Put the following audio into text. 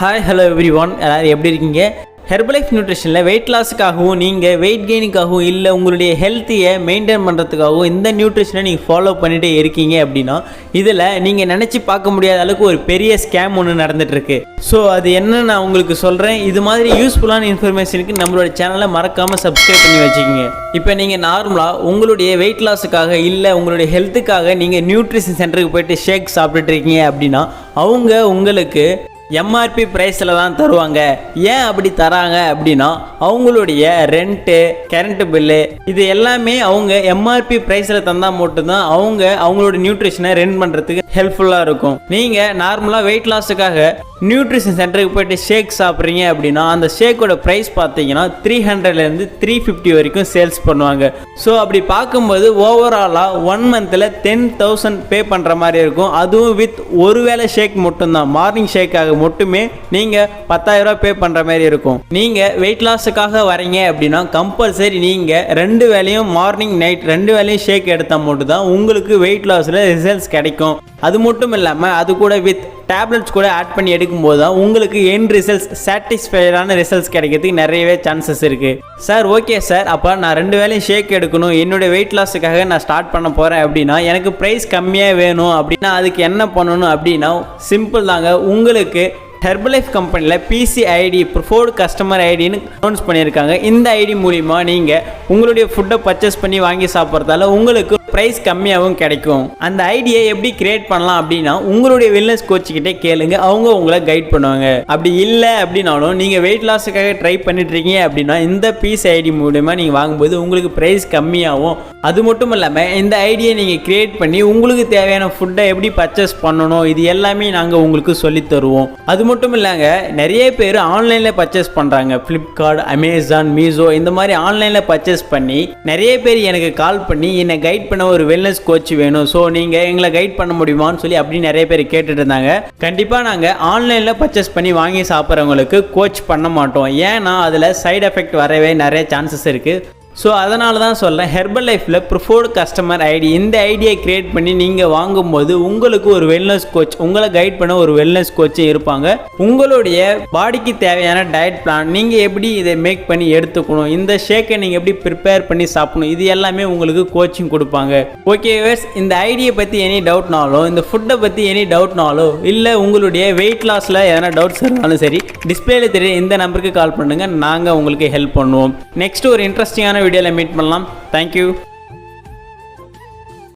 Hi hello every one, எல்லோரும் எப்படி இருக்கீங்க? ஹெர்பலைஃப் நியூட்ரிஷனில் வெயிட் லாஸுக்காகவும் நீங்கள் வெயிட் கெயினுக்காகவும் இல்லை உங்களுடைய ஹெல்த்தியை மெயின்டைன் பண்ணுறதுக்காகவும் இந்த நியூட்ரிஷனை நீங்கள் ஃபாலோ பண்ணிகிட்டே இருக்கீங்க அப்படின்னா இதில் நீங்கள் நினச்சி பார்க்க முடியாத அளவுக்கு ஒரு பெரிய ஸ்கேம் ஒன்று நடந்துகிட்ருக்கு. ஸோ அது என்ன நான் உங்களுக்கு சொல்கிறேன். இது மாதிரி யூஸ்ஃபுல்லான இன்ஃபர்மேஷனுக்கு நம்மளோட சேனலை மறக்காமல் சப்ஸ்கிரைப் பண்ணி வச்சுக்கிங்க. இப்போ நீங்கள் நார்மலாக உங்களுடைய வெயிட் லாஸுக்காக இல்லை உங்களுடைய ஹெல்த்துக்காக நீங்கள் நியூட்ரிஷன் சென்டருக்கு போய்ட்டு ஷேக் சாப்பிட்டுட்டு இருக்கீங்க அப்படின்னா அவங்க உங்களுக்கு எம்ஆர்பி ப்ரைஸில் தான் தருவாங்க. ஏன் அப்படி தராங்க அப்படின்னா அவங்களுடைய ரெண்ட்டு, கரண்ட்டு பில்லு இது எல்லாமே அவங்க எம்ஆர்பி ப்ரைஸில் தந்தால் மட்டும்தான் அவங்களோட நியூட்ரிஷனை ரன் பண்ணுறதுக்கு ஹெல்ப்ஃபுல்லாக இருக்கும். நீங்கள் நார்மலாக வெயிட் லாஸுக்காக நியூட்ரிஷன் சென்டருக்கு போய்ட்டு ஷேக் சாப்பிட்றீங்க அப்படின்னா அந்த ஷேக்கோட ப்ரைஸ் பார்த்தீங்கன்னா 300லேருந்து 350 வரைக்கும் சேல்ஸ் பண்ணுவாங்க. ஸோ அப்படி பார்க்கும்போது ஓவராலாக 1 மந்தில் 10,000 பே பண்ணுற மாதிரி இருக்கும். அதுவும் வித் ஒரு வேளை ஷேக் மட்டும்தான், மார்னிங் ஷேக்காக மட்டுமே நீங்கள் 10,000 பே பண்ணுற மாதிரி இருக்கும். நீங்கள் வெயிட் லாஸுக்காக வரீங்க அப்படின்னா கம்பல்சரி நீங்கள் 2 வேளையும் மார்னிங் நைட் 2 வேளையும் ஷேக் எடுத்தால் மட்டும்தான் உங்களுக்கு வெயிட் லாஸில் ரிசல்ட்ஸ் கிடைக்கும். அது மட்டும் இல்லாமல் அது கூட வித் டேப்லெட்ஸ் கூட ஆட் பண்ணி எடுக்கும்போது தான் உங்களுக்கு எண்ட் ரிசல்ட்ஸ் சாட்டிஸ்ஃபைடான ரிசல்ட்ஸ் கிடைக்கிறதுக்கு நிறையவே சான்சஸ் இருக்குது. சார் ஓகே சார், அப்போ நான் 2 வேளையும் ஷேக் எடுக்கணும், என்னுடைய வெயிட் லாஸுக்காக நான் ஸ்டார்ட் பண்ண போகிறேன் அப்படின்னா எனக்கு ப்ரைஸ் கம்மியாக வேணும் அப்படின்னா அதுக்கு என்ன பண்ணணும் அப்படின்னா சிம்பிள் தாங்க. உங்களுக்கு ஹெர்பலைஃப் கம்பெனியில் பிசிஐடி ப்ரிஃபர்டு கஸ்டமர் ஐடின்னு அனௌன்ஸ் பண்ணியிருக்காங்க. இந்த ஐடி மூலிமா நீங்கள் உங்களுடைய ஃபுட்டை பர்ச்சேஸ் பண்ணி வாங்கி சாப்பிட்றதால உங்களுக்கு ப்ரைஸ் கம்மியாகவும் கிடைக்கும். அந்த ஐடியை எப்படி கிரியேட் பண்ணலாம் அப்படின்னா உங்களுடைய வெல்னஸ் கோச்சுக்கிட்டே கேளுங்க, அவங்க உங்களை கைட் பண்ணுவாங்க. அப்படி இல்லை அப்படின்னாலும் நீங்கள் வெயிட் லாஸுக்காக ட்ரை பண்ணிட்டு இருக்கீங்க அப்படின்னா இந்த பிசிஐடி மூலிமா நீங்கள் வாங்கும்போது உங்களுக்கு ப்ரைஸ் கம்மியாகும். அது மட்டும் இல்லாமல் இந்த ஐடியை நீங்கள் கிரியேட் பண்ணி உங்களுக்கு தேவையான ஃபுட்டை எப்படி பர்ச்சேஸ் பண்ணணும் இது எல்லாமே நாங்கள் உங்களுக்கு சொல்லித் தருவோம். அது மட்டும் இல்லைங்க, நிறைய பேர் ஆன்லைனில் பர்ச்சேஸ் பண்ணுறாங்க. ஃப்ளிப்கார்ட், அமேசான், மீஷோ இந்த மாதிரி ஆன்லைனில் பர்ச்சேஸ் பண்ணி நிறைய பேர் எனக்கு கால் பண்ணி என்னை கைட் பண்ண ஒரு வெல்னஸ் கோச் வேணும், ஸோ நீங்கள் எங்களை கைட் பண்ண முடியுமான்னு சொல்லி அப்படி நிறைய பேர் கேட்டுட்டு இருந்தாங்க. கண்டிப்பாக நாங்கள் ஆன்லைனில் பர்ச்சேஸ் பண்ணி வாங்கி சாப்பிட்றவங்களுக்கு கோச் பண்ண மாட்டோம். ஏன்னா அதில் சைடு எஃபெக்ட் வரவே நிறைய சான்சஸ் இருக்குது. ஸோ அதனால தான் சொல்கிறேன், ஹெர்பல் லைஃப்பில் ப்ரிஃபர்டு கஸ்டமர் ஐடி இந்த ஐடியை கிரியேட் பண்ணி நீங்கள் வாங்கும்போது உங்களுக்கு ஒரு வெல்னஸ் கோச், உங்களை கைட் பண்ண ஒரு வெல்னஸ் கோச்சும் இருப்பாங்க. உங்களுடைய பாடிக்கு தேவையான டயட் பிளான், நீங்கள் எப்படி இதை மேக் பண்ணி எடுத்துக்கணும், இந்த ஷேக்கை நீங்கள் எப்படி ப்ரிப்பேர் பண்ணி சாப்பிடணும், இது எல்லாமே உங்களுக்கு கோச்சிங் கொடுப்பாங்க. ஓகே வேர்ஸ், இந்த ஐடியை பற்றி எனி டவுட்னாலும், இந்த ஃபுட்டை பற்றி எனி டவுட்னாலும், இல்லை உங்களுடைய வெயிட் லாஸில் எதனா டவுட்ஸ் இருந்தாலும் சரி டிஸ்பிளேல தெரிய இந்த நம்பருக்கு கால் பண்ணுங்கள், நாங்கள் உங்களுக்கு ஹெல்ப் பண்ணுவோம். நெக்ஸ்ட் ஒரு இன்ட்ரெஸ்டிங்கான வீடியோவில் மீட் பண்ணலாம். தேங்க்யூ.